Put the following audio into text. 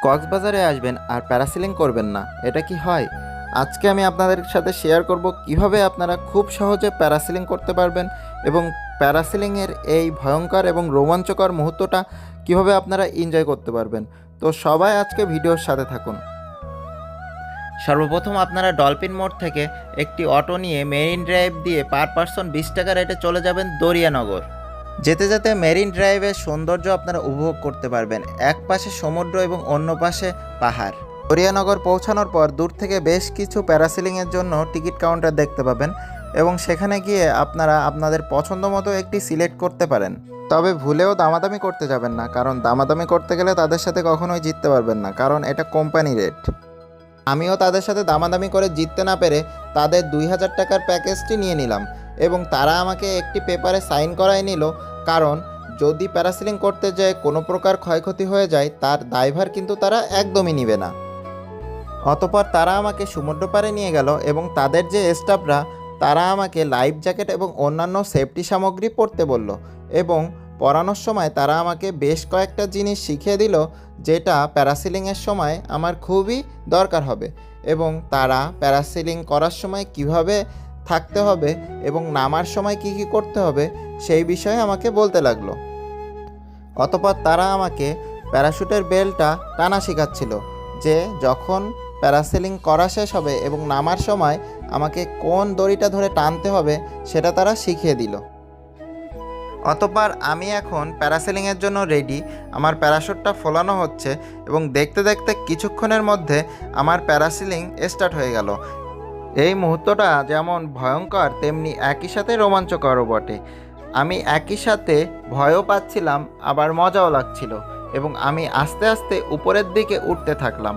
কক্সবাজারে আসবেন আর প্যারাসিলিং করবেন না, এটা কি হয়? আজকে আমি আপনাদের সাথে শেয়ার করব কিভাবে আপনারা খুব সহজে প্যারাসিলিং করতে পারবেন এবং প্যারাসিলিংয়ের এই ভয়ঙ্কর এবং রোমাঞ্চকর মুহূর্তটা কিভাবে আপনারা এনজয় করতে পারবেন। তো সবাই আজকে ভিডিওর সাথে থাকুন। সর্বপ্রথম আপনারা ডলফিন মোড় থেকে একটি অটো নিয়ে মেরিন ড্রাইভ দিয়ে পার পারসন 20 টাকা রেটে চলে যাবেন দরিয়ানগর। যেতে যেতে মেরিন ড্রাইভের সৌন্দর্য আপনারা উপভোগ করতে পারবেন। এক পাশে সমুদ্র এবং অন্য পাশে পাহাড়। দরিয়ানগর পৌঁছানোর পর দূর থেকে বেশ কিছু প্যারাসিলিংয়ের জন্য টিকিট কাউন্টার দেখতে পাবেন এবং সেখানে গিয়ে আপনারা আপনাদের পছন্দ মতো একটি সিলেক্ট করতে পারেন। তবে ভুলেও দামাদামি করতে যাবেন না, কারণ দামাদামি করতে গেলে তাদের সাথে কখনোই জিততে পারবেন না, কারণ এটা কোম্পানি রেট। আমিও তাদের সাথে দামাদামি করে জিততে না পেরে তাদের 2000 টাকার প্যাকেজটি নিয়ে নিলাম এবং তারা আমাকে একটি পেপারে সাইন করাই নিল, কারণ যদি প্যারাসিলিং করতে যেয়ে কোনো প্রকার ক্ষয়ক্ষতি হয়ে যায় তার দায়ভার কিন্তু তারা একদমই নেবে না। অতঃপর তারা আমাকে সমুদ্র পাড়ে নিয়ে গেল এবং তাদের যে স্টাফরা তারা আমাকে লাইফ জ্যাকেট এবং অন্যান্য সেফটি সামগ্রী পরতে বলল এবং পরানোর সময় তারা আমাকে বেশ কয়েকটা জিনিস শিখিয়ে দিল যেটা প্যারাসিলিংয়ের সময় আমার খুবই দরকার হবে এবং তারা প্যারাসিলিং করার সময় কিভাবে থাকতে হবে এবং নামার সময় কি কি করতে হবে সেই বিষয়ে আমাকে বলতে লাগলো। অতঃপর তারা আমাকে প্যারাশুটের বেল্টটা টানা শেখাচ্ছিল যে যখন প্যারাসেলিং করা শেষ হবে এবং নামার সময় আমাকে কোন দড়িটা ধরে টানতে হবে সেটা তারা শিখিয়ে দিল। অতঃপর আমি এখন প্যারাসেলিংয়ের জন্য রেডি। আমার প্যারাশুটটা ফোলানো হচ্ছে এবং দেখতে দেখতে কিছুক্ষণের মধ্যে আমার প্যারাসেলিং স্টার্ট হয়ে গেল। এই মুহূর্তটা যেমন ভয়ঙ্কর তেমনি একই সাথে রোমাঞ্চকরও বটে। আমি একই সাথে ভয়ও পাচ্ছিলাম আবার মজাও লাগছিল এবং আমি আস্তে আস্তে উপরের দিকে উঠতে থাকলাম।